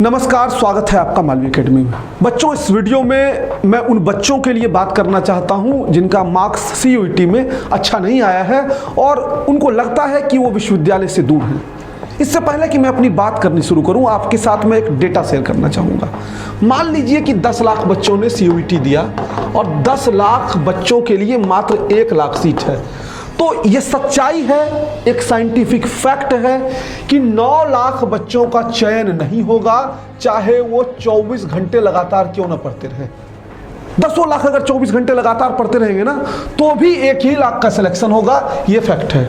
नमस्कार, स्वागत है आपका मालवी एकेडमी में। बच्चों, इस वीडियो में मैं उन बच्चों के लिए बात करना चाहता हूं जिनका मार्क्स सीयूईटी में अच्छा नहीं आया है और उनको लगता है कि वो विश्वविद्यालय से दूर हैं। इससे पहले कि मैं अपनी बात करनी शुरू करूं, आपके साथ मैं एक डेटा शेयर करना चाहूँगा। मान लीजिए कि 10 लाख बच्चों ने सीयूईटी दिया और 10 लाख बच्चों के लिए मात्र 1 लाख सीट है। तो ये सच्चाई है, एक साइंटिफिक फैक्ट है कि 9 लाख बच्चों का चयन नहीं होगा, चाहे वो 24 घंटे लगातार क्यों ना पढ़ते रहे। 10 लाख अगर 24 घंटे लगातार पढ़ते रहेंगे ना, तो भी 1 ही लाख का सिलेक्शन होगा, ये फैक्ट है।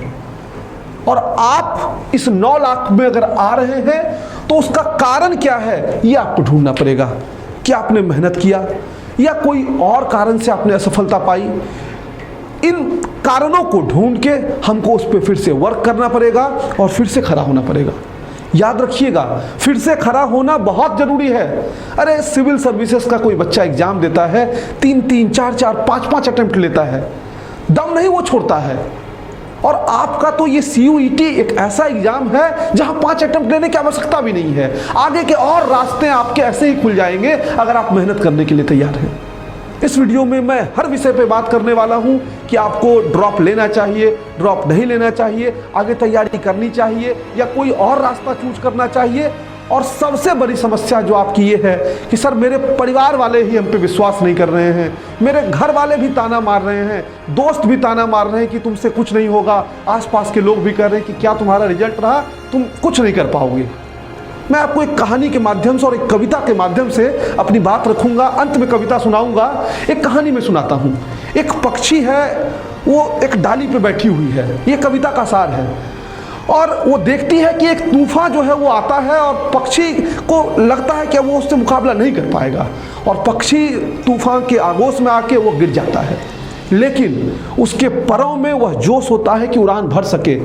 और आप इस 9 लाख में अगर आ रहे हैं तो उसका कारण क्या है, ये आपको ढूंढना पड़ेगा। क्या आपने मेहनत किया या कोई और कारण से आपने असफलता पाई? इन कारणों को ढूंढ के हमको उस पर फिर से वर्क करना पड़ेगा और फिर से खड़ा होना पड़ेगा। याद रखिएगा, फिर से खड़ा होना बहुत जरूरी है। अरे सिविल सर्विसेज का कोई बच्चा एग्जाम देता है, 3-3, 4-4, 5-5 अटेम्प्ट लेता है, दम नहीं वो छोड़ता है। और आपका तो ये सीयूईटी एक ऐसा एग्जाम है जहां 5 अटेम्प्ट लेने की आवश्यकता भी नहीं है। आगे के और रास्ते आपके ऐसे ही खुल जाएंगे अगर आप मेहनत करने के लिए तैयार हैं। इस वीडियो में मैं हर विषय पे बात करने वाला हूं कि आपको ड्रॉप लेना चाहिए, ड्रॉप नहीं लेना चाहिए, आगे तैयारी करनी चाहिए या कोई और रास्ता चूज करना चाहिए। और सबसे बड़ी समस्या जो आपकी ये है कि सर मेरे परिवार वाले ही हम पे विश्वास नहीं कर रहे हैं, मेरे घर वाले भी ताना मार रहे हैं, दोस्त भी ताना मार रहे हैं कि तुमसे कुछ नहीं होगा, आसपास के लोग भी कह रहे हैं कि क्या तुम्हारा रिजल्ट रहा, तुम कुछ नहीं कर पाओगे। मैं आपको एक कहानी के माध्यम से और एक कविता के माध्यम से अपनी बात रखूंगा। अंत में कविता सुनाऊंगा। एक कहानी में सुनाता हूं। एक पक्षी है, वो एक डाली पे बैठी हुई है, ये कविता का सार है। और वो देखती है कि एक तूफान जो है वो आता है और पक्षी को लगता है कि वो उससे मुकाबला नहीं कर पाएगा और पक्षी तूफान के आगोश में आके वो गिर जाता है। लेकिन उसके परों में वह जोश होता है कि उड़ान भर सके,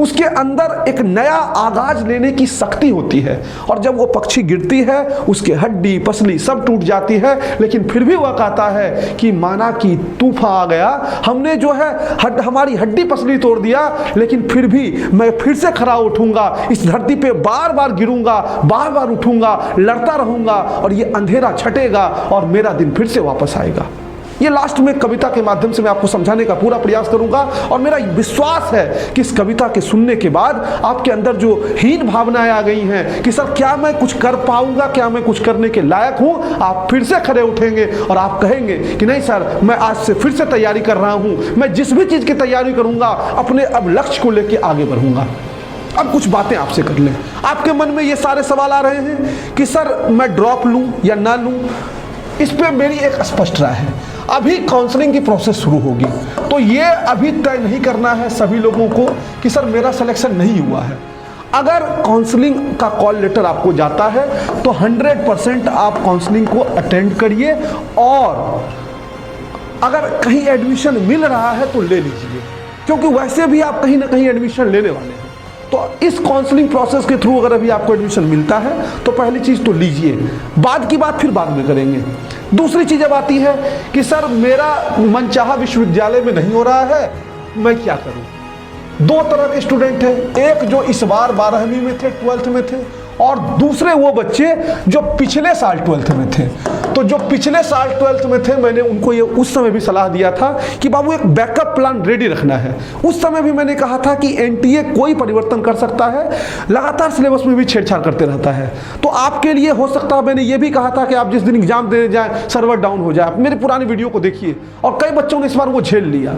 उसके अंदर एक नया आगाज लेने की शक्ति होती है। और जब वो पक्षी गिरती है, उसके हड्डी पसली सब टूट जाती है, लेकिन फिर भी वह कहता है कि माना कि तूफान आ गया, हमने जो है हमारी हड्डी पसली तोड़ दिया, लेकिन फिर भी मैं फिर से खड़ा उठूंगा, इस धरती पे बार बार गिरूंगा, बार बार उठूंगा, लड़ता रहूंगा और ये अंधेरा छटेगा और मेरा दिन फिर से वापस आएगा। ये लास्ट में कविता के माध्यम से मैं आपको समझाने का पूरा प्रयास करूंगा। और मेरा विश्वास है कि इस कविता के सुनने के बाद आपके अंदर जो हीन भावनाएं आ गई हैं कि सर क्या मैं कुछ कर पाऊंगा, क्या मैं कुछ करने के लायक हूं, आप फिर से खड़े उठेंगे और आप कहेंगे कि नहीं सर, मैं आज से फिर से तैयारी कर रहा हूं, मैं जिस भी चीज की तैयारी करूंगा अपने अब लक्ष्य को लेकर आगे बढ़ूंगा। अब कुछ बातें आपसे कर लें। आपके मन में ये सारे सवाल आ रहे हैं कि सर मैं ड्रॉप लूं या ना लूं। इस पे मेरी एक स्पष्ट राय है। अभी काउंसलिंग की प्रोसेस शुरू होगी, तो ये अभी तय नहीं करना है सभी लोगों को कि सर मेरा सिलेक्शन नहीं हुआ है। अगर काउंसलिंग का कॉल लेटर आपको जाता है तो 100% आप काउंसलिंग को अटेंड करिए और अगर कहीं एडमिशन मिल रहा है तो ले लीजिए, क्योंकि वैसे भी आप कहीं ना कहीं एडमिशन लेने वाले हैं। तो इस काउंसलिंग प्रोसेस के थ्रू अगर अभी आपको एडमिशन मिलता है तो पहली चीज़ तो लीजिए, बाद की बात फिर बाद में करेंगे। दूसरी चीज़ अब आती है कि सर मेरा मनचाहा विश्वविद्यालय में नहीं हो रहा है, मैं क्या करूं। 2 तरह के स्टूडेंट हैं, एक जो इस बार 12वीं में थे, 12th में थे, और दूसरे वो बच्चे जो पिछले साल 12th में थे। तो जो पिछले साल 12th में थे, मैंने उनको ये उस समय भी सलाह दिया था कि बाबू एक बैकअप प्लान रेडी रखना है। उस समय भी मैंने कहा था कि एनटीए कोई परिवर्तन कर सकता है, लगातार सिलेबस में भी छेड़छाड़ करते रहता है। तो आपके लिए हो सकता है, मैंने ये भी कहा था कि आप जिस दिन एग्जाम देने जाए सर्वर डाउन हो जाए। मेरे पुरानी वीडियो को देखिए, और कई बच्चों ने इस बार वो झेल लिया।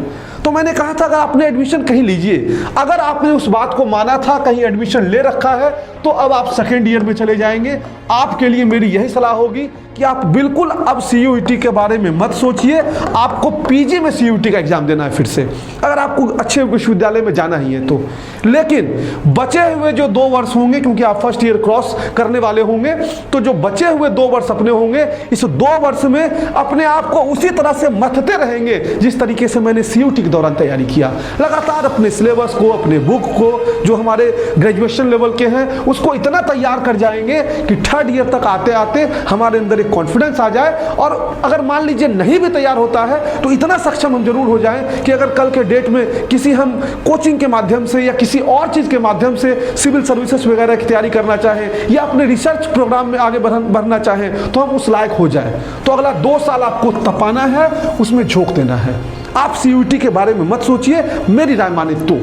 तो मैंने कहा था अगर आपने एडमिशन कहीं लीजिए, अगर आपने उस बात को माना था, कहीं एडमिशन ले रखा है, तो अब आप सेकेंड ईयर में चले जाएंगे। आपके लिए मेरी यही सलाह होगी कि आप बिल्कुल अब सीयूईटी के बारे में मत सोचिए, आपको पीजी में सीयूईटी का एग्जाम देना है फिर से, अगर आपको अच्छे विश्वविद्यालय में जाना ही है तो। लेकिन बचे हुए जो 2 वर्ष होंगे, क्योंकि आप फर्स्ट ईयर क्रॉस करने वाले होंगे, तो जो बचे हुए 2 वर्ष अपने होंगे, इस 2 वर्ष में अपने आप को उसी तरह से मथते रहेंगे जिस तरीके से मैंने सीयूईटी के दौरान तैयारी किया। लगातार अपने सिलेबस को, अपने बुक को, जो हमारे ग्रेजुएशन लेवल के हैं, उसको इतना तैयार तैयार कर जाएंगे कि थर्ड ईयर तक आते आते हमारे अंदर एक कॉन्फिडेंस आ जाए। और अगर मान लीजिए नहीं भी तैयार होता है तो इतना सक्षम हम जरूर हो जाएं कि अगर कल के डेट में किसी हम कोचिंग के माध्यम से या किसी और चीज़ के माध्यम से सिविल सर्विसेज वगैरह की तैयारी करना चाहें या अपने रिसर्च प्रोग्राम में आगे बढ़ना चाहें तो हम उस लायक हो जाएं। तो अगला 2 साल आपको तपाना है, उसमें झोंक देना है। आप CUET के बारे में मत सोचिए, मेरी राय माने तो।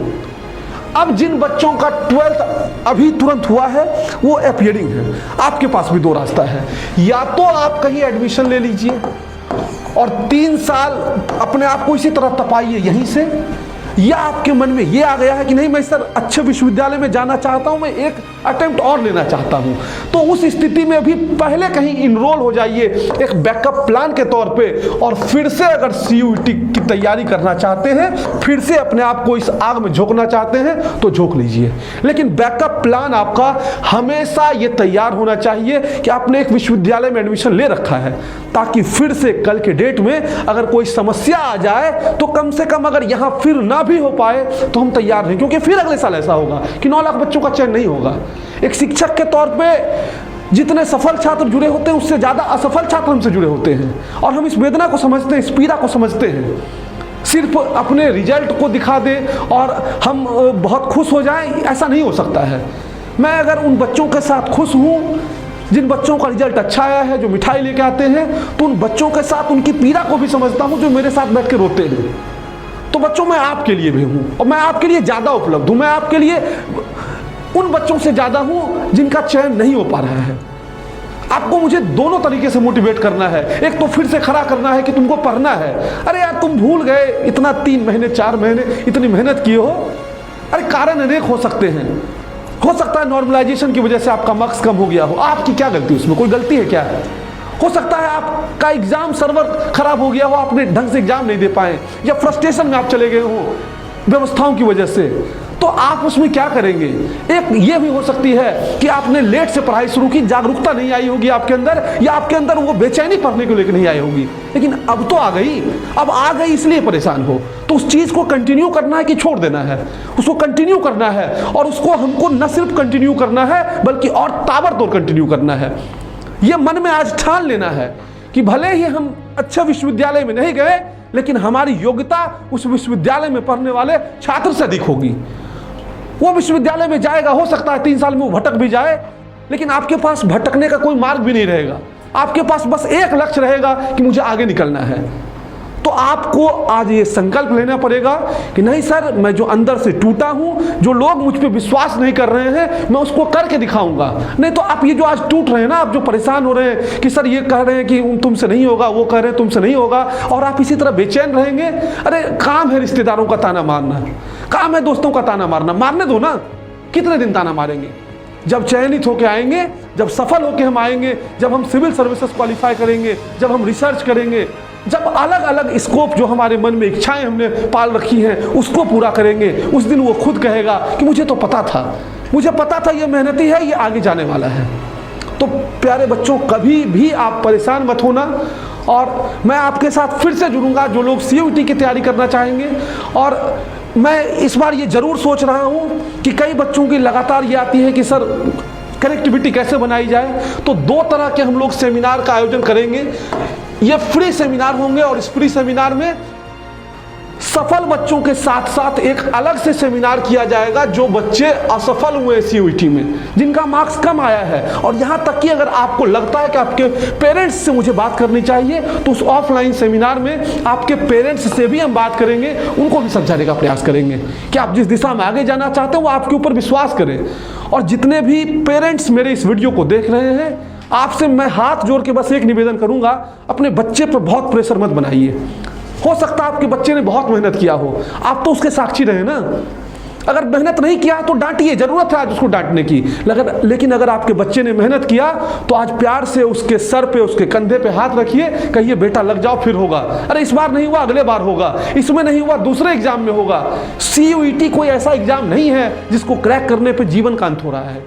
अब जिन बच्चों का 12th अभी तुरंत हुआ है वो अपीयरिंग है, आपके पास भी 2 रास्ता है। या तो आप कहीं एडमिशन ले लीजिए और 3 साल अपने आप को इसी तरह तपाइए यहीं से, या आपके मन में ये आ गया है कि नहीं मैं सर अच्छे विश्वविद्यालय में जाना चाहता हूं, मैं एक अटेम्प्ट और लेना चाहता हूं, तो उस स्थिति में भी पहले कहीं इनरोल हो जाइए एक बैकअप प्लान के तौर पे। और फिर से अगर CUET की तैयारी करना चाहते हैं, फिर से अपने आप को इस आग में झोंकना चाहते हैं तो झोंक लीजिए, लेकिन बैकअप प्लान आपका हमेशा ये तैयार होना चाहिए कि आपने एक विश्वविद्यालय में एडमिशन ले रखा है, ताकि फिर से कल के डेट में अगर कोई समस्या आ जाए तो कम से कम अगर यहाँ फिर ना भी हो पाए तो हम तैयार हैं। क्योंकि फिर अगले साल ऐसा होगा कि 9 लाख बच्चों का चयन नहीं होगा। एक शिक्षक के तौर पे जितने सफल छात्र जुड़े होते हैं उससे ज़्यादा असफल छात्र हमसे जुड़े होते हैं, और हम इस वेदना को समझते हैं, इस पीड़ा को समझते हैं। सिर्फ अपने रिजल्ट को दिखा दें और हम बहुत खुश हो जाएं, ऐसा नहीं हो सकता है। मैं अगर उन बच्चों के साथ खुश हूँ जिन बच्चों का रिजल्ट अच्छा आया है, जो मिठाई लेके आते हैं, तो उन बच्चों के साथ उनकी पीड़ा को भी समझता हूँ जो मेरे साथ बैठ के रोते हैं। तो बच्चों मैं आपके लिए भी हूँ और मैं आपके लिए ज़्यादा उपलब्ध हूँ, मैं आपके लिए उन बच्चों से ज़्यादा हूँ जिनका चयन नहीं हो पा रहा है। आपको मुझे दोनों तरीके से मोटिवेट करना है। एक तो फिर से खड़ा करना है कि तुमको पढ़ना है। अरे यार तुम भूल गए, इतना 3 महीने 4 महीने इतनी मेहनत किए हो। अरे कारण अनेक हो सकते हैं, हो सकता है नॉर्मलाइजेशन की वजह से आपका मार्क्स कम हो गया हो, आपकी क्या गलती, उसमें कोई गलती है क्या? हो सकता है आपका एग्जाम सर्वर खराब हो गया हो, आपने ढंग से एग्जाम नहीं दे पाए, या फ्रस्ट्रेशन में आप चले गए हो व्यवस्थाओं की वजह से, तो आप उसमें क्या करेंगे? एक ये भी हो सकती है कि आपने लेट से पढ़ाई शुरू की, जागरूकता नहीं आई होगी आपके अंदर, या आपके अंदर वो बेचैनी पढ़ने को लेकर नहीं आई होगी, लेकिन अब तो आ गई, अब आ गई इसलिए परेशान हो। तो उस चीज़ को कंटिन्यू करना है कि छोड़ देना है? उसको कंटिन्यू करना है, और उसको हमको न सिर्फ कंटिन्यू करना है बल्कि और ताबड़तोड़ कंटिन्यू करना है। ये मन में आज ठान लेना है कि भले ही हम अच्छे विश्वविद्यालय में नहीं गए, लेकिन हमारी योग्यता उस विश्वविद्यालय में पढ़ने वाले छात्र से अधिक होगी। वो विश्वविद्यालय में जाएगा, हो सकता है 3 साल में वो भटक भी जाए, लेकिन आपके पास भटकने का कोई मार्ग भी नहीं रहेगा। आपके पास बस एक लक्ष्य रहेगा कि मुझे आगे निकलना है। तो आपको आज ये संकल्प लेना पड़ेगा कि नहीं सर, मैं जो अंदर से टूटा हूं, जो लोग मुझ पे विश्वास नहीं कर रहे हैं, मैं उसको करके दिखाऊंगा। नहीं तो आप ये जो आज टूट रहे हैं ना, आप जो परेशान हो रहे हैं कि सर ये कह रहे हैं कि तुमसे नहीं होगा, वो कह रहे हैं तुमसे नहीं होगा, और आप इसी तरह बेचैन रहेंगे। अरे काम है रिश्तेदारों का ताना मारना, काम है दोस्तों का ताना मारना, मारने दो ना, कितने दिन ताना मारेंगे? जब चयनित होके आएंगे, जब सफल होके हम आएंगे, जब हम सिविल सर्विसेज क्वालिफाई करेंगे, जब हम रिसर्च करेंगे, जब अलग अलग स्कोप जो हमारे मन में इच्छाएं हमने पाल रखी हैं उसको पूरा करेंगे, उस दिन वो खुद कहेगा कि मुझे तो पता था, मुझे पता था ये मेहनती है, ये आगे जाने वाला है। तो प्यारे बच्चों, कभी भी आप परेशान मत होना, और मैं आपके साथ फिर से जुड़ूंगा जो लोग CUET की तैयारी करना चाहेंगे। और मैं इस बार ये जरूर सोच रहा हूँ कि कई बच्चों की लगातार ये आती है कि सर कनेक्टिविटी कैसे बनाई जाए, तो 2 तरह के हम लोग सेमिनार का आयोजन करेंगे। ये फ्री सेमिनार होंगे, और इस फ्री सेमिनार में सफल बच्चों के साथ साथ एक अलग से सेमिनार किया जाएगा जो बच्चे असफल हुए CUET में, जिनका मार्क्स कम आया है। और यहाँ तक कि अगर आपको लगता है कि आपके पेरेंट्स से मुझे बात करनी चाहिए, तो उस ऑफलाइन सेमिनार में आपके पेरेंट्स से भी हम बात करेंगे, उनको भी समझाने का प्रयास करेंगे कि आप जिस दिशा में आगे जाना चाहते हैं वो आपके ऊपर विश्वास करें। और जितने भी पेरेंट्स मेरे इस वीडियो को देख रहे हैं, आपसे मैं हाथ जोड़ के बस एक निवेदन करूंगा, अपने बच्चे पर बहुत प्रेशर मत बनाइए। हो सकता है आपके बच्चे ने बहुत मेहनत किया हो, आप तो उसके साक्षी रहे ना। अगर मेहनत नहीं किया तो डांटिए, जरूरत है आज उसको डांटने की, लेकिन अगर आपके बच्चे ने मेहनत किया तो आज प्यार से उसके सर पे, उसके कंधे पे हाथ रखिए, कहिए बेटा लग जाओ, फिर होगा। अरे इस बार नहीं हुआ अगले बार होगा, इसमें नहीं हुआ दूसरे एग्जाम में होगा। CUET कोई ऐसा एग्जाम नहीं है जिसको क्रैक करने पर जीवन का अंत हो रहा है।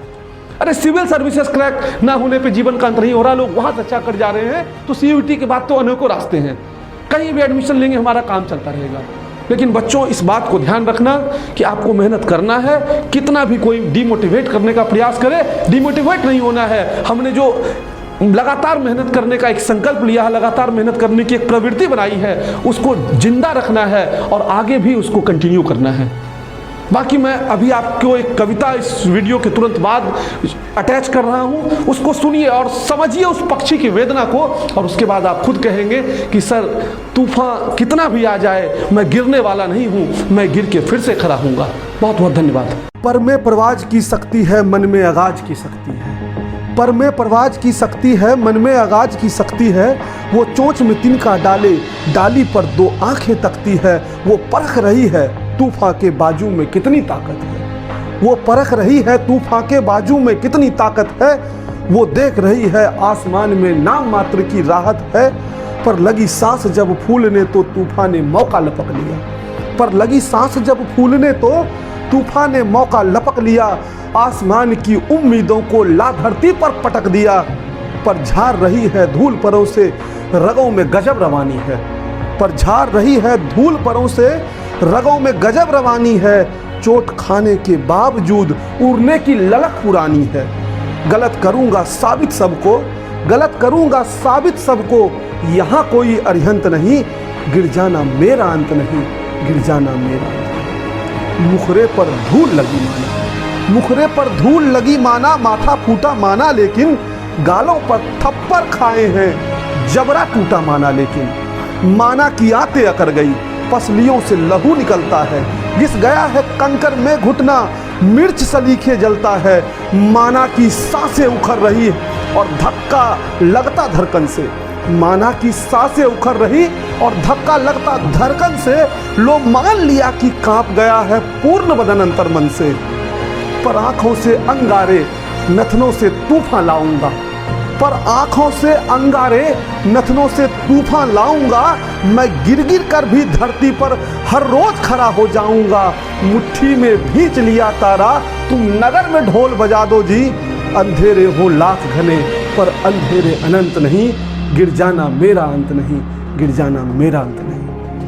अरे सिविल सर्विसेज क्रैक ना होने पे जीवन का अंत नहीं हो रहा, लोग वहां से अच्छा कर जा रहे हैं। तो CUET के बाद तो अनेकों रास्ते हैं, कहीं भी एडमिशन लेंगे हमारा काम चलता रहेगा। लेकिन बच्चों इस बात को ध्यान रखना कि आपको मेहनत करना है। कितना भी कोई डिमोटिवेट करने का प्रयास करे, डिमोटिवेट नहीं होना है। हमने जो लगातार मेहनत करने का एक संकल्प लिया है, लगातार मेहनत करने की एक प्रवृत्ति बनाई है, उसको जिंदा रखना है और आगे भी उसको कंटिन्यू करना है। बाकी मैं अभी आपको एक कविता इस वीडियो के तुरंत बाद अटैच कर रहा हूं, उसको सुनिए और समझिए उस पक्षी की वेदना को, और उसके बाद आप खुद कहेंगे कि सर तूफान कितना भी आ जाए मैं गिरने वाला नहीं हूं, मैं गिर के फिर से खड़ा हूंगा। बहुत बहुत धन्यवाद। पर में परवाज की शक्ति है, मन में आगाज की शक्ति है। पर में परवाज की शक्ति है, मन में आगाज की शक्ति है। वो चोंच में तिनका डाले, डाली पर दो आंखें तकती है। वो परख रही है तूफान के बाजू में कितनी ताकत है। वो परख रही है तूफान के बाजू में कितनी ताकत है। वो देख रही है आसमान में नाम मात्र की राहत है। पर लगी सांस जब फूलने तो तूफान ने मौका लपक लिया। पर लगी सांस जब फूलने तो तूफान ने मौका लपक लिया। आसमान की उम्मीदों को ला धरती पर पटक दिया। पर झाड़ रही है धूल परों से रगों में गजब रवानी है। पर झाड़ रही है धूल परों से रगों में गजब रवानी है। चोट खाने के बावजूद उड़ने की ललक पुरानी है। गलत करूंगा साबित सबको, गलत करूंगा साबित सबको। यहाँ कोई अरिहंत नहीं, गिर जाना मेरा अंत नहीं, गिर जाना मेरा अंत नहीं। मुखरे पर धूल लगी माना, मुखरे पर धूल लगी माना। माथा फूटा माना लेकिन गालों पर थप्पड़ खाए हैं। जबरा टूटा माना लेकिन माना की आते अकर गई। पसलियों से लहू निकलता है, घिस गया है कंकर में घुटना। मिर्च सलीखे जलता है, माना की सांसें उखड़ रही और धक्का लगता धड़कन से। माना की सांसें उखड़ रही और धक्का लगता धड़कन से। लो मान लिया कि कांप गया है पूर्ण बदन अंतर मन से। पर आंखों से अंगारे नथनों से तूफान लाऊंगा। पर आंखों से अंगारे नथनों से तूफान लाऊंगा। मैं गिर गिर कर भी धरती पर हर रोज खड़ा हो जाऊंगा। मुट्ठी में भींच लिया तारा, तुम नगर में ढोल बजा दो जी। अंधेरे हो लाख घने पर अंधेरे अनंत नहीं, गिर जाना मेरा अंत नहीं, गिर जाना मेरा अंत नहीं।